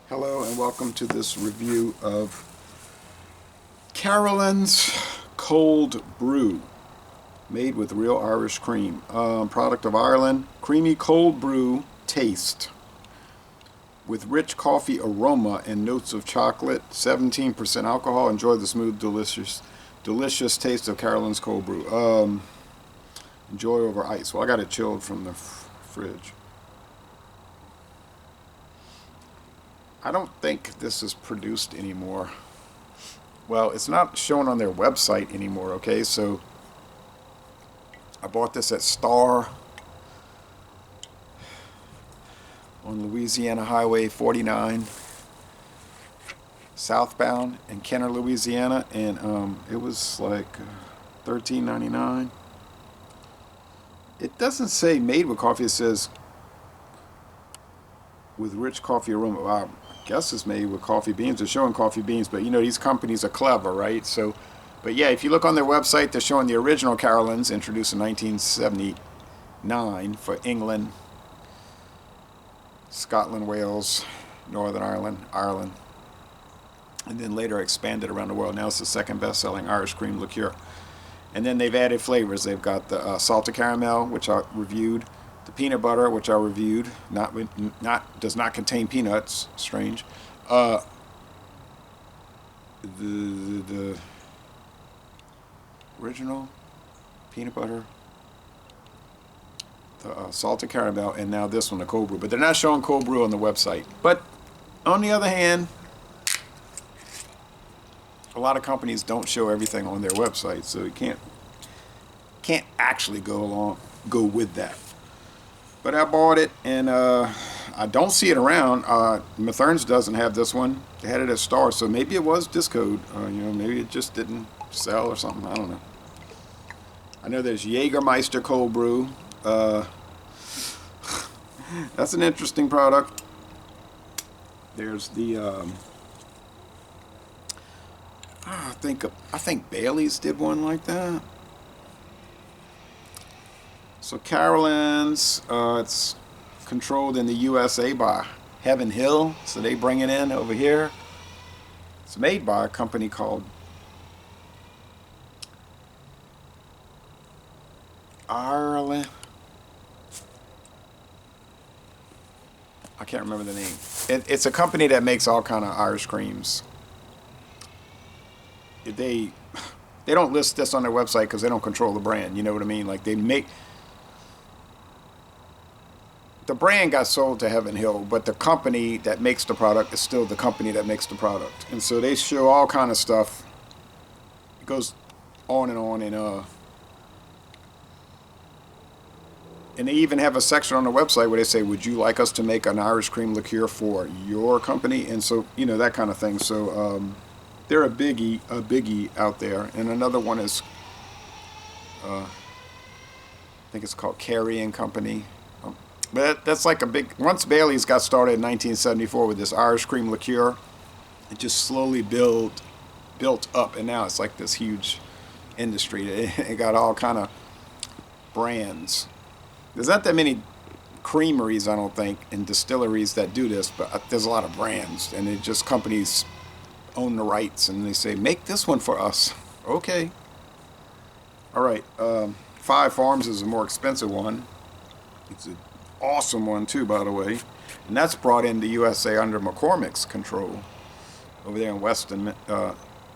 Hello and welcome to this review of Carolans Cold Brew, made with real Irish cream. Product of Ireland, creamy cold brew taste with rich coffee aroma and notes of chocolate, 17% alcohol. Enjoy the smooth, delicious taste of Carolans Cold Brew. Enjoy over ice. Well, I got it chilled from the fridge. I don't think this is produced anymore. Well, it's not shown on their website anymore, okay? So I bought this at Star on Louisiana Highway 49 southbound in Kenner, Louisiana, and it was like $13.99. It doesn't say made with coffee, it says with rich coffee aroma. I guess it's made with coffee beans. They're showing coffee beans, but you know, these companies are clever, right? So, but yeah, if you look on their website, they're showing the original Carolans, introduced in 1979 for England, Scotland, Wales, Northern Ireland, and then later expanded around the world. Now it's the second best-selling Irish cream liqueur. And then they've added flavors. They've got the salted caramel, which I reviewed, the peanut butter, which I reviewed, does not contain peanuts. Strange. The original peanut butter, the salted caramel, and now this one, the cold brew. But they're not showing cold brew on the website. But on the other hand, a lot of companies don't show everything on their website, so you can't actually go with that. But I bought it, and I don't see it around. Mathern's doesn't have this one. They had it at Star, so maybe it was Discode. Maybe it just didn't sell or something. I don't know. I know there's Jägermeister Cold Brew. That's an interesting product. There's the I think Bailey's did one like that. So Carolans, it's controlled in the USA by Heaven Hill, so they bring it in over here. It's made by a company called Ireland. I can't remember the name. It's a company that makes all kind of Irish creams. They don't list this on their website because they don't control the brand. You know what I mean? Like, they make the brand got sold to Heaven Hill, but the company that makes the product is still the company that makes the product. And so they show all kind of stuff. It goes on, and they even have a section on the website where they say, would you like us to make an Irish cream liqueur for your company? And so, you know, that kind of thing. So they're a biggie out there. And another one is I think it's called Carrion Company. But that's like a big, once Bailey's got started in 1974 with this Irish cream liqueur, it just slowly built up, and now it's like this huge industry. It got all kind of brands. There's not that many creameries, I don't think, and distilleries that do this, but there's a lot of brands, and it just companies own the rights, and they say, make this one for us. Okay. All right. Five Farms is a more expensive one. It's an awesome one too, by the way, and that's brought into USA under McCormick's control over there in Weston,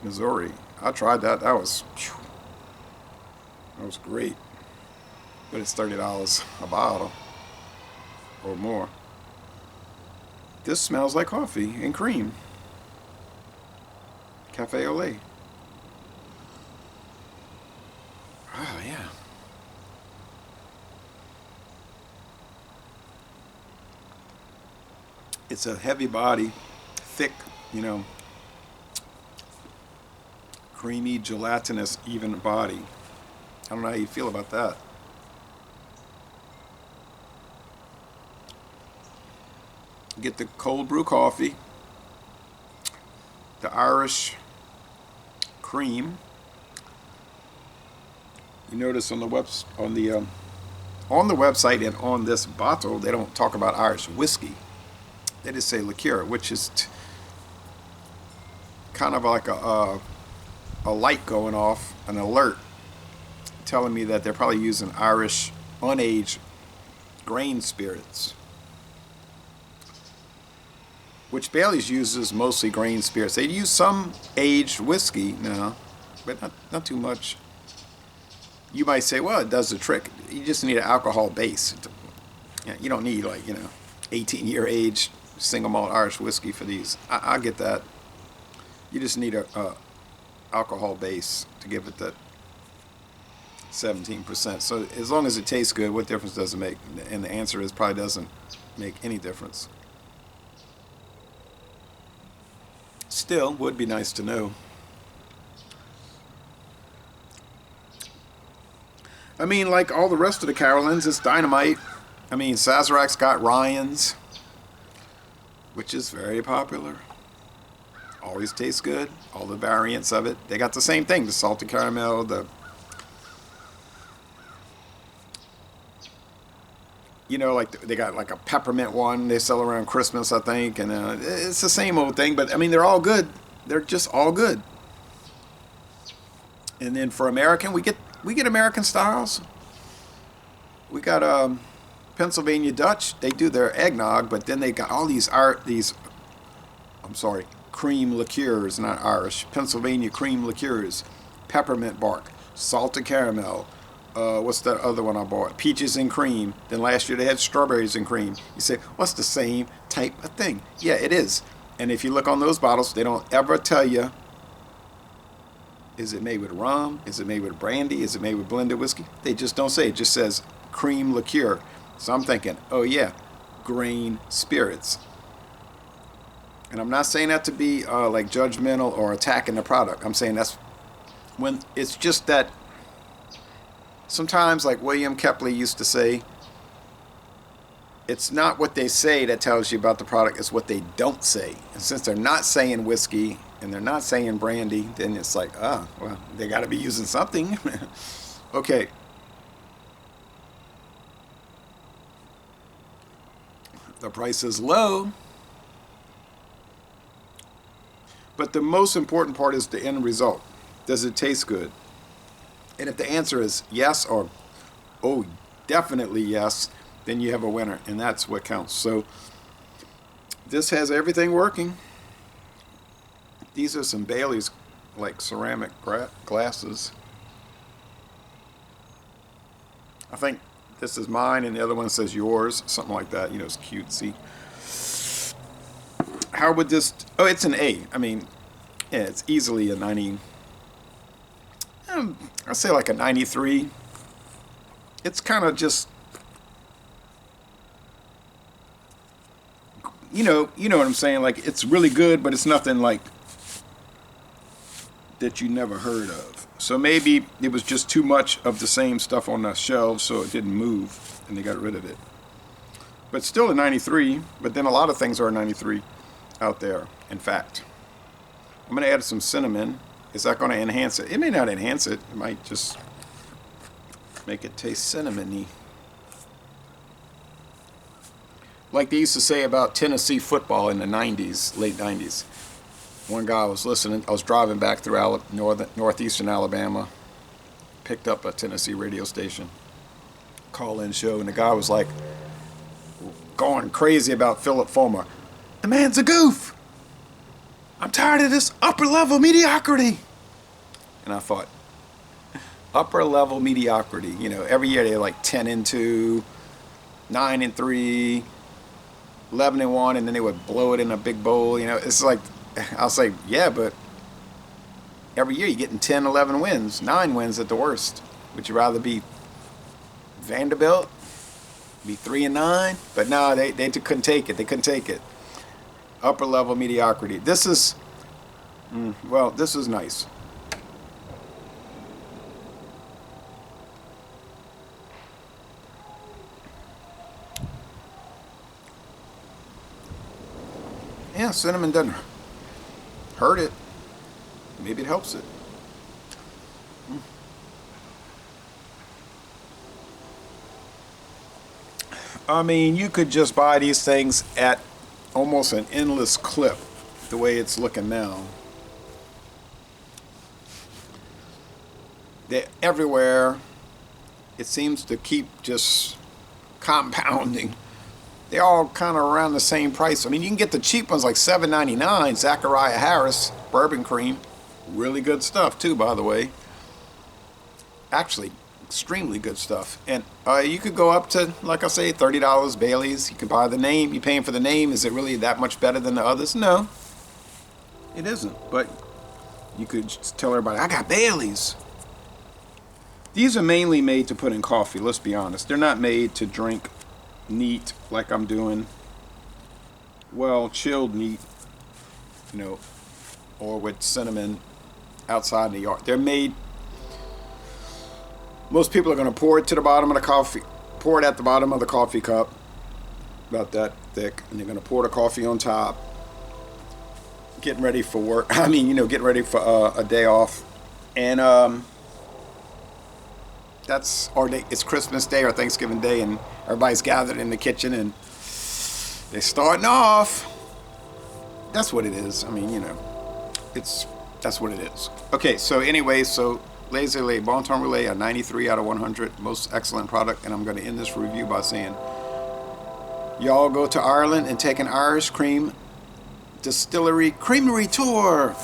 Missouri. I tried that. That was great, but it's $30 a bottle or more. This smells like coffee and cream. Cafe au lait. Oh yeah. It's a heavy body, thick, creamy, gelatinous, even body. I don't know how you feel about that. Get the cold brew coffee, the Irish cream. You notice on the website and on this bottle, they don't talk about Irish whiskey. They just say liqueur, which is kind of like a light going off, an alert, telling me that they're probably using Irish unaged grain spirits, which Bailey's uses mostly grain spirits. They use some aged whiskey now, but not too much. You might say, well, it does the trick. You just need an alcohol base. You don't need, like, 18-year aged single malt Irish whiskey for these. I get that. You just need a alcohol base to give it that 17%. So as long as it tastes good, what difference does it make? And the answer is probably doesn't make any difference. Still, would be nice to know. I mean, like all the rest of the Carolans, it's dynamite. I mean, Sazerac's got Ryan's, which is very popular. Always tastes good. All the variants of it. They got the same thing, the salted caramel, like they got like a peppermint one they sell around Christmas, I think, and it's the same old thing, but I mean, they're all good. They're just all good. And then for American, we get American styles. We got Pennsylvania Dutch. They do their eggnog, but then they got all these cream liqueurs, not Irish. Pennsylvania cream liqueurs, peppermint bark, salted caramel. What's that other one I bought? Peaches and cream. Then last year they had strawberries and cream. You say, what's the same type of thing? Yeah, it is. And if you look on those bottles, they don't ever tell you, is it made with rum? Is it made with brandy? Is it made with blended whiskey? They just don't say. It just says cream liqueur. So I'm thinking, oh yeah, grain spirits. And I'm not saying that to be like judgmental or attacking the product. I'm saying that's when it's just that sometimes, like William Kepley used to say, it's not what they say that tells you about the product, it's what they don't say. And since they're not saying whiskey and they're not saying brandy, then it's like, well, they got to be using something. Okay. The price is low. But the most important part is the end result. Does it taste good? And if the answer is yes or, oh, definitely yes, then you have a winner, and that's what counts. So this has everything working. These are some Bailey's, like ceramic glasses. I think this is mine, and the other one says yours, something like that. It's cutesy. How would this? Oh, it's an A. I mean, yeah, it's easily a 90. I'd say like a 93. It's kind of just, you know what I'm saying? Like, it's really good, but it's nothing like that you never heard of. So maybe it was just too much of the same stuff on the shelves, so it didn't move, and they got rid of it. But still a 93. But then a lot of things are a 93 out there. In fact, I'm going to add some cinnamon. Is that going to enhance it? It may not enhance it. It might just make it taste cinnamony. Like they used to say about Tennessee football in the 90s, late 90s. One guy was listening. I was driving back through northeastern Alabama. Picked up a Tennessee radio station. Call-in show. And the guy was like going crazy about Philip Fulmer. The man's a goof. I'm tired of this upper level mediocrity. And I thought, upper level mediocrity. Every year they're like 10-2, 9-3, 11-1, and then they would blow it in a big bowl. It's like, I'll say, yeah, but every year you're getting 10, 11 wins, 9 wins at the worst. Would you rather be Vanderbilt, be 3-9? But no, they couldn't take it. They couldn't take it. Upper level mediocrity. This is, this is nice. Yeah, cinnamon doesn't hurt it. Maybe it helps it. I mean, you could just buy these things at almost an endless clip the way it's looking now. They're everywhere. It seems to keep just compounding. They're all kind of around the same price. I mean, you can get the cheap ones like $7.99. Zachariah Harris bourbon cream, really good stuff too, by the way. Actually, extremely good stuff. And you could go up to, like I say, $30 Bailey's. You could buy the name. You're paying for the name. Is it really that much better than the others? No, it isn't. But you could just tell everybody, I got Bailey's. These are mainly made to put in coffee, let's be honest. They're not made to drink neat like I'm doing. Well, chilled neat, you know, or with cinnamon outside in the yard. They're made, most people are going to pour it to the bottom of the coffee, pour it at the bottom of the coffee cup, about that thick, and they're going to pour the coffee on top, getting ready for work. I mean, you know, getting ready for a day off. And, it's Christmas Day or Thanksgiving Day, and everybody's gathered in the kitchen and they're starting off. That's what it is. I mean, you know, that's what it is. Okay, so anyway, so Les Relais Bon Temps Relais, a 93 out of 100, most excellent product. And I'm going to end this review by saying, y'all go to Ireland and take an Irish cream distillery creamery tour.